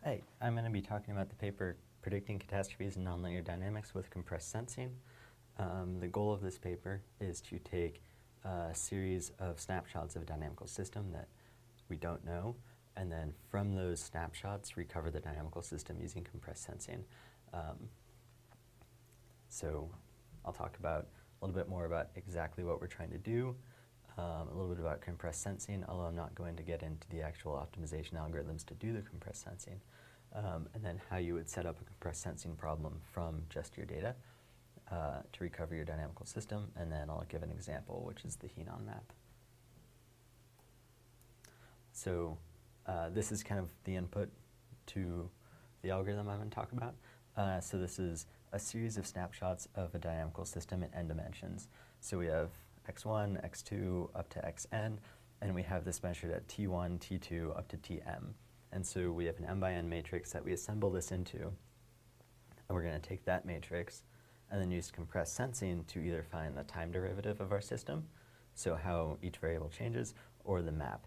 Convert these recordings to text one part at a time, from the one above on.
Hey, I'm going to be talking about the paper Predicting Catastrophes in Nonlinear Dynamics with Compressed Sensing. The goal of this paper is to take a series of snapshots of a dynamical system that we don't know, and then from those snapshots recover the dynamical system using compressed sensing. So I'll talk about a little bit more about exactly what we're trying to do, a little bit about compressed sensing, although I'm not going to get into the actual optimization algorithms to do the compressed sensing, and then how you would set up a compressed sensing problem from just your data to recover your dynamical system, and then I'll give an example, which is the Henon map. So this is kind of the input to the algorithm I'm going to talk about. So this is a series of snapshots of a dynamical system in n dimensions. So we have x1, x2, up to xn, and we have this measured at t1, t2, up to tm. And so we have an m by n matrix that we assemble this into, and we're going to take that matrix and then use compressed sensing to either find the time derivative of our system, so how each variable changes, or the map.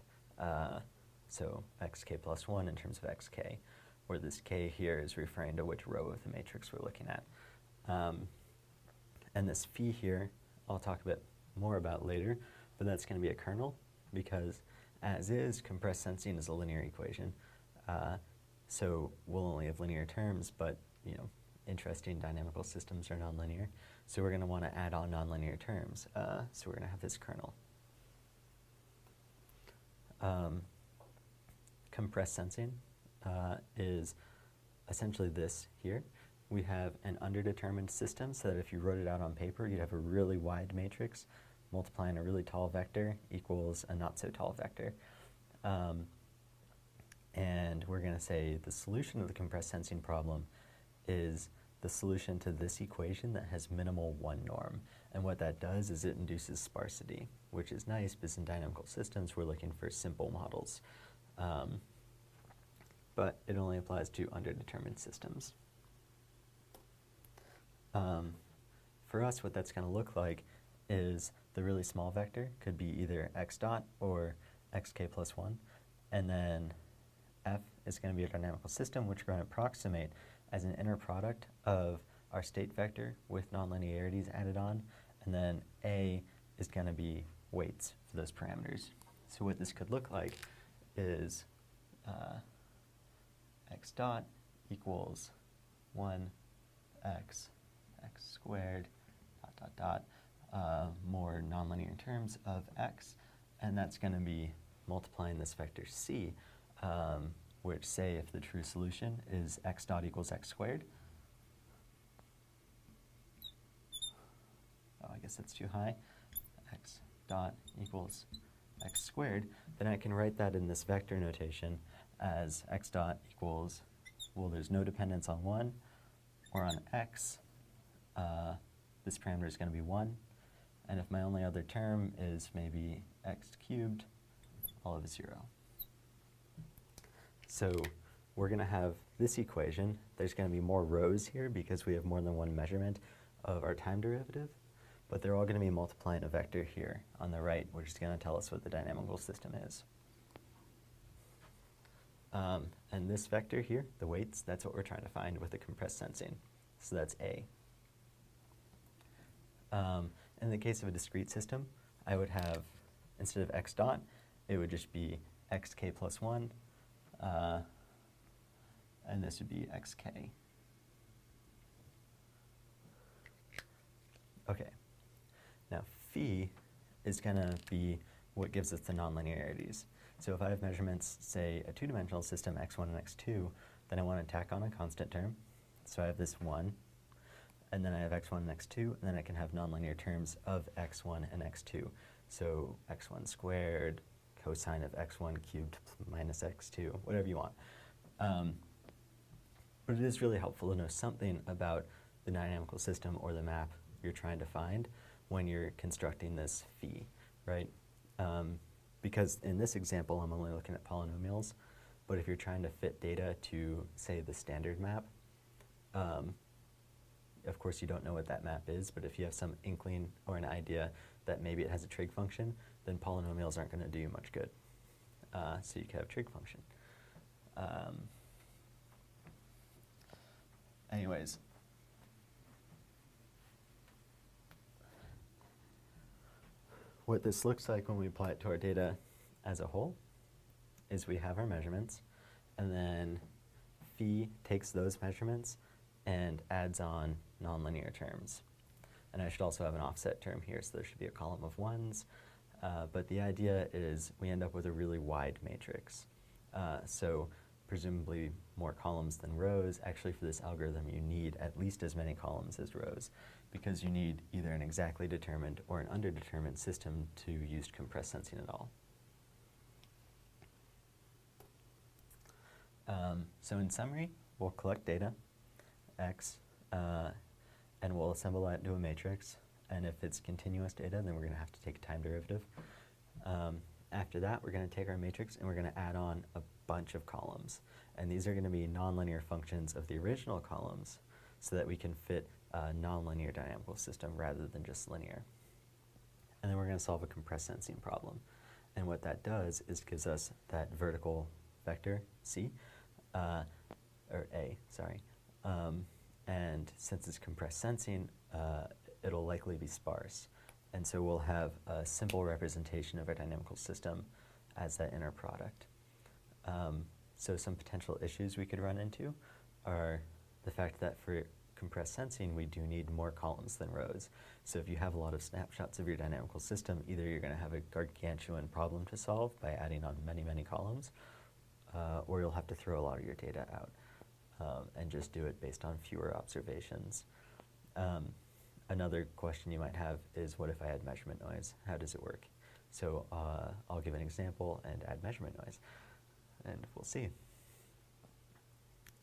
So xk plus 1 in terms of xk, where this k here is referring to which row of the matrix we're looking at. And this phi here, I'll talk a bit more about later, but that's going to be a kernel, because as is, compressed sensing is a linear equation. So we'll only have linear terms, but interesting dynamical systems are nonlinear. So we're going to want to add on nonlinear terms. So we're going to have this kernel. Compressed sensing is essentially this here. We have an underdetermined system, so that if you wrote it out on paper, you'd have a really wide matrix multiplying a really tall vector equals a not so tall vector. And we're going to say the solution of the compressed sensing problem is the solution to this equation that has minimal 1 norm. And what that does is it induces sparsity, which is nice because in dynamical systems we're looking for simple models. But it only applies to underdetermined systems. For us, what that's going to look like is the really small vector could be either x dot or xk plus 1, and then f is going to be a dynamical system, which we're going to approximate as an inner product of our state vector with nonlinearities added on, and then a is going to be weights for those parameters. So what this could look like is x dot equals 1 x squared more nonlinear terms of x, and that's going to be multiplying this vector c, which say if the true solution is x dot equals x squared. Oh, I guess that's too high. X dot equals x squared, then I can write that in this vector notation as x dot equals, well, there's no dependence on 1 or on x. This parameter is going to be 1. And if my only other term is maybe x cubed, I'll have a 0. So we're going to have this equation. There's going to be more rows here because we have more than one measurement of our time derivative, but they're all going to be multiplying a vector here on the right, which is going to tell us what the dynamical system is. And this vector here, the weights, that's what we're trying to find with the compressed sensing. So that's A. In the case of a discrete system, I would have, instead of x dot, it would just be xk plus 1, and this would be xk. Okay. Now phi is going to be what gives us the nonlinearities. So if I have measurements, say a two-dimensional system, x1 and x2, then I want to tack on a constant term. So I have this 1, and then I have x1 and x2, and then I can have nonlinear terms of x1 and x2. So x1 squared, cosine of x1 cubed minus x2, whatever you want. But it is really helpful to know something about the dynamical system or the map you're trying to find when you're constructing this phi, right? Because in this example, I'm only looking at polynomials, but if you're trying to fit data to, say, the standard map, of course you don't know what that map is, but if you have some inkling or an idea that maybe it has a trig function, then polynomials aren't going to do you much good. So you could have trig function. anyways, what this looks like when we apply it to our data as a whole is we have our measurements, and then phi takes those measurements and adds on nonlinear terms. And I should also have an offset term here, so there should be a column of ones. But the idea is we end up with a really wide matrix. So presumably more columns than rows. Actually, for this algorithm, you need at least as many columns as rows, because you need either an exactly determined or an underdetermined system to use compressed sensing at all. So in summary, we'll collect data, x, and we'll assemble that into a matrix. And if it's continuous data, then we're going to have to take a time derivative. After that, we're going to take our matrix and we're going to add on a bunch of columns. And these are going to be nonlinear functions of the original columns so that we can fit a nonlinear dynamical system rather than just linear. And then we're going to solve a compressed sensing problem. And what that does is gives us that vertical vector, C, or A, sorry. And since it's compressed sensing, it'll likely be sparse. And so we'll have a simple representation of our dynamical system as that inner product. So some potential issues we could run into are the fact that for compressed sensing, we do need more columns than rows. So if you have a lot of snapshots of your dynamical system, either you're going to have a gargantuan problem to solve by adding on many, many columns, or you'll have to throw a lot of your data out and just do it based on fewer observations. Another question you might have is, what if I add measurement noise? How does it work? So I'll give an example and add measurement noise, and we'll see.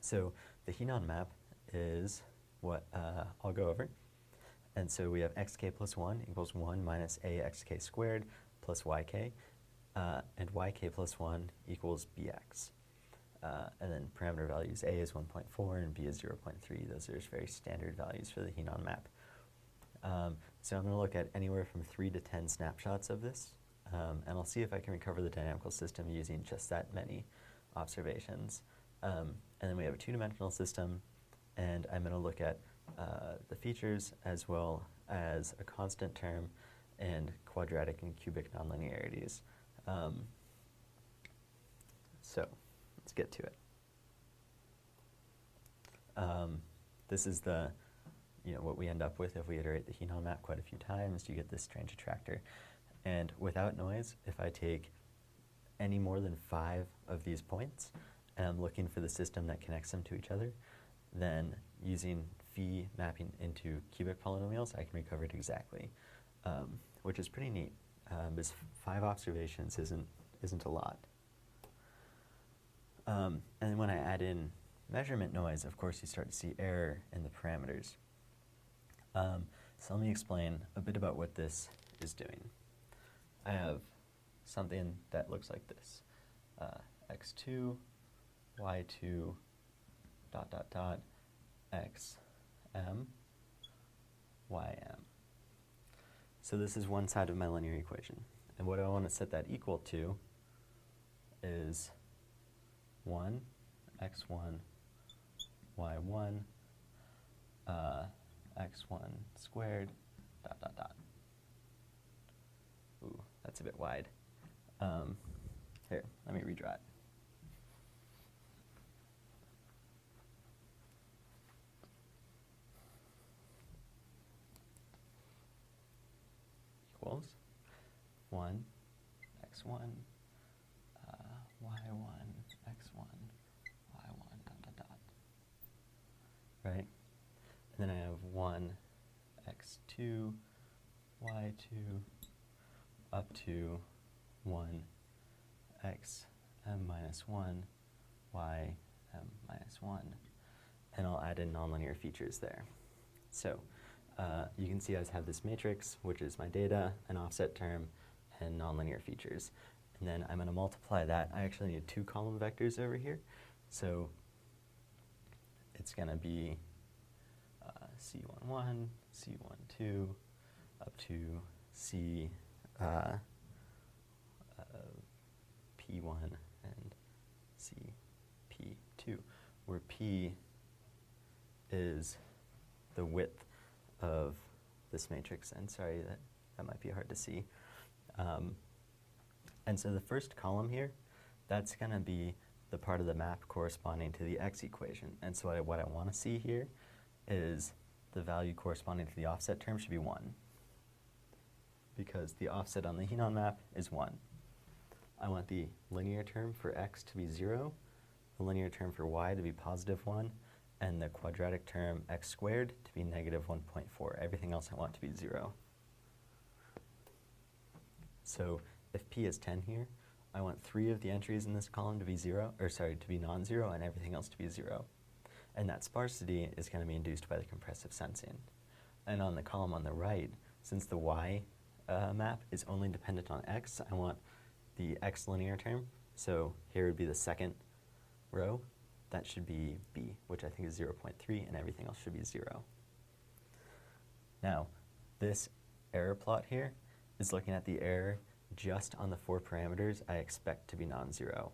So the Henon map is what I'll go over. And so we have xk plus 1 equals 1 minus axk squared plus yk, and yk plus 1 equals bx. And then parameter values, a is 1.4 and b is 0.3. Those are very standard values for the Henon map. So I'm going to look at anywhere from 3 to 10 snapshots of this, and I'll see if I can recover the dynamical system using just that many observations. And then we have a two-dimensional system, and I'm going to look at the features as well as a constant term and quadratic and cubic nonlinearities. So let's get to it. This is the what we end up with if we iterate the Henon map quite a few times. You get this strange attractor. And without noise, if I take any more than 5 of these points, and I'm looking for the system that connects them to each other, then using phi mapping into cubic polynomials, I can recover it exactly, which is pretty neat, because 5 observations isn't a lot. And then when I add in measurement noise, of course, you start to see error in the parameters. So let me explain a bit about what this is doing. I have something that looks like this. x2, y2, dot, dot, dot, xm, ym. So this is one side of my linear equation. And what I want to set that equal to is 1, x1, y1, x1 squared, dot, dot, dot. Ooh, that's a bit wide. Here, let me redraw it. Equals 1, x1, y1, x1, y1, dot, dot, dot. Right? And then I have 1, x2, y2, up to 1, xm minus 1, ym minus 1. And I'll add in nonlinear features there. So you can see I have this matrix, which is my data, an offset term, and nonlinear features. And then I'm going to multiply that. I actually need 2 column vectors over here. So it's going to be C11, C12, up to C P1 and CP2, where P is the width of this matrix, and sorry, that might be hard to see. And so the first column here, that's going to be the part of the map corresponding to the x equation. And so what I want to see here is the value corresponding to the offset term should be 1, because the offset on the Henon map is 1. I want the linear term for x to be 0, the linear term for y to be positive 1, and the quadratic term x squared to be negative 1.4. Everything else I want to be 0. So if p is 10 here, I want 3 of the entries in this column to be to be non-zero, and everything else to be 0. And that sparsity is going to be induced by the compressive sensing. And on the column on the right, since the y map is only dependent on x, I want the x linear term. So here would be the second row. That should be b, which I think is 0.3, and everything else should be 0. Now, this error plot here is looking at the error just on the 4 parameters I expect to be non-zero.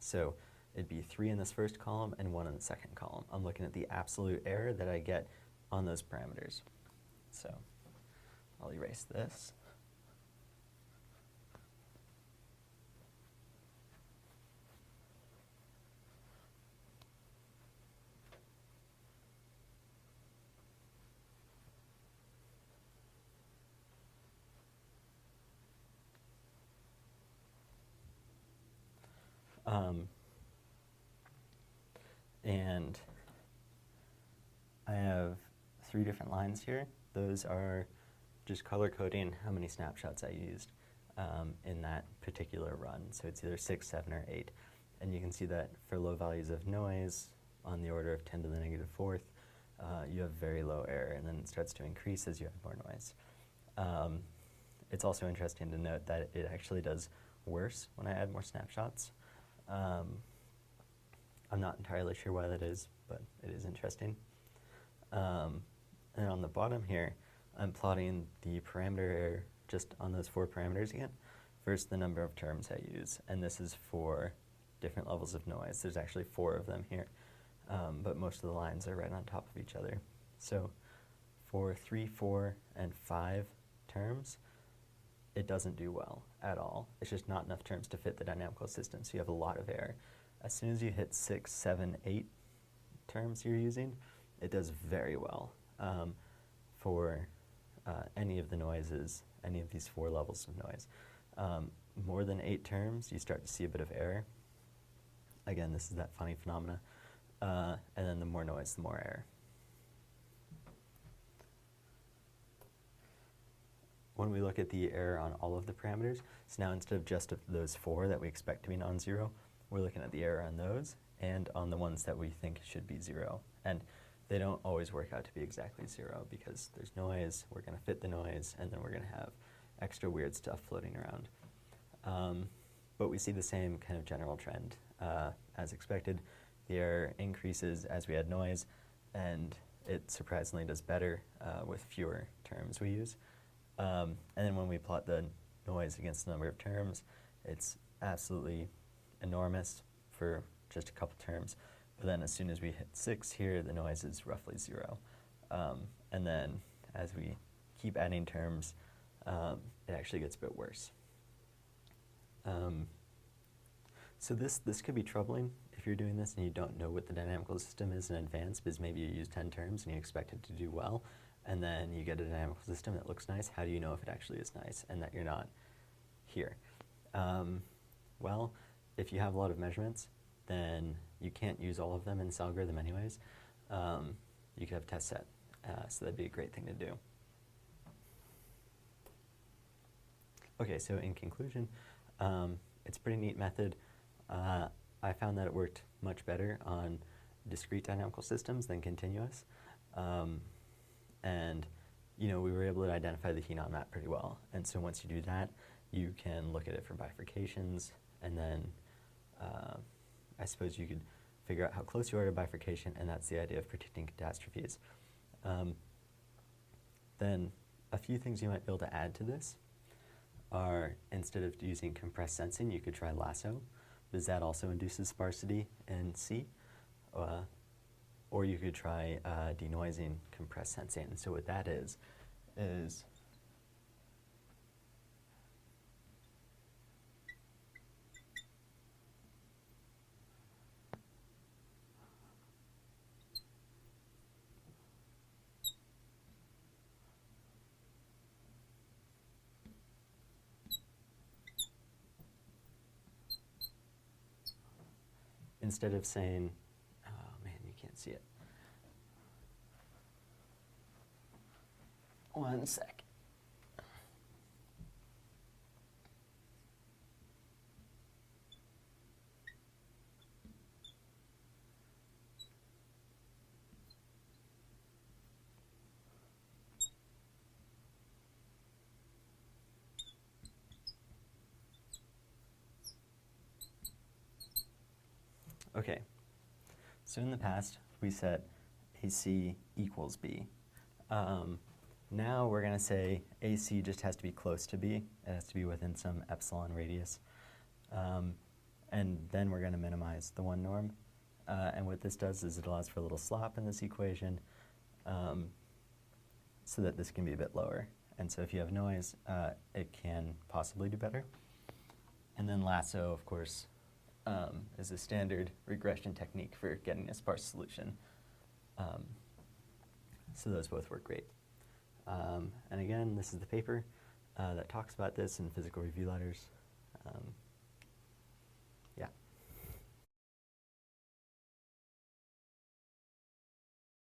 So it'd be 3 in this first column and 1 in the second column. I'm looking at the absolute error that I get on those parameters. So I'll erase this. And I have 3 different lines here. Those are just color coding how many snapshots I used in that particular run. So it's either 6, 7, or 8. And you can see that for low values of noise, on the order of 10 to the negative 4th, you have very low error, and then it starts to increase as you have more noise. It's also interesting to note that it actually does worse when I add more snapshots. I'm not entirely sure why that is, but it is interesting. And on the bottom here, I'm plotting the parameter error just on those 4 parameters again. First, the number of terms I use, and this is for different levels of noise. There's actually 4 of them here, but most of the lines are right on top of each other. So for 3, 4, and 5 terms, it doesn't do well at all. It's just not enough terms to fit the dynamical system, so you have a lot of error. As soon as you hit 6, 7, 8 terms you're using, it does very well for any of the noises, any of these 4 levels of noise. More than 8 terms, you start to see a bit of error. Again, this is that funny phenomena. And then the more noise, the more error. When we look at the error on all of the parameters, so now instead of just of those 4 that we expect to be non-zero, we're looking at the error on those and on the ones that we think should be 0. And they don't always work out to be exactly 0 because there's noise, we're going to fit the noise, and then we're going to have extra weird stuff floating around. But we see the same kind of general trend. As expected, the error increases as we add noise, and it surprisingly does better with fewer terms we use. And then when we plot the noise against the number of terms, it's absolutely enormous for just a couple terms. But then as soon as we hit 6 here, the noise is roughly 0. And then as we keep adding terms, it actually gets a bit worse. So this could be troubling if you're doing this and you don't know what the dynamical system is in advance, because maybe you use 10 terms and you expect it to do well, and then you get a dynamical system that looks nice. How do you know if it actually is nice and that you're not here? Well, if you have a lot of measurements, then you can't use all of them in this algorithm anyways. You could have a test set, so that'd be a great thing to do. Okay, so in conclusion, it's a pretty neat method. I found that it worked much better on discrete dynamical systems than continuous. And we were able to identify the Henon map pretty well. And so once you do that, you can look at it for bifurcations, and then I suppose you could figure out how close you are to bifurcation, and that's the idea of predicting catastrophes. Then a few things you might be able to add to this are, instead of using compressed sensing, you could try lasso, because that also induces sparsity in C. or you could try denoising compressed sensing. And so what that is instead of saying, oh man, you can't see it. One sec. Okay, so in the past, we set AC equals B. Now we're going to say AC just has to be close to B. It has to be within some epsilon radius. And then we're going to minimize the one norm. And what this does is it allows for a little slop in this equation so that this can be a bit lower. And so if you have noise, it can possibly do better. And then lasso, of course, is a standard regression technique for getting a sparse solution. So those both work great. And again, this is the paper that talks about this in physical review letters.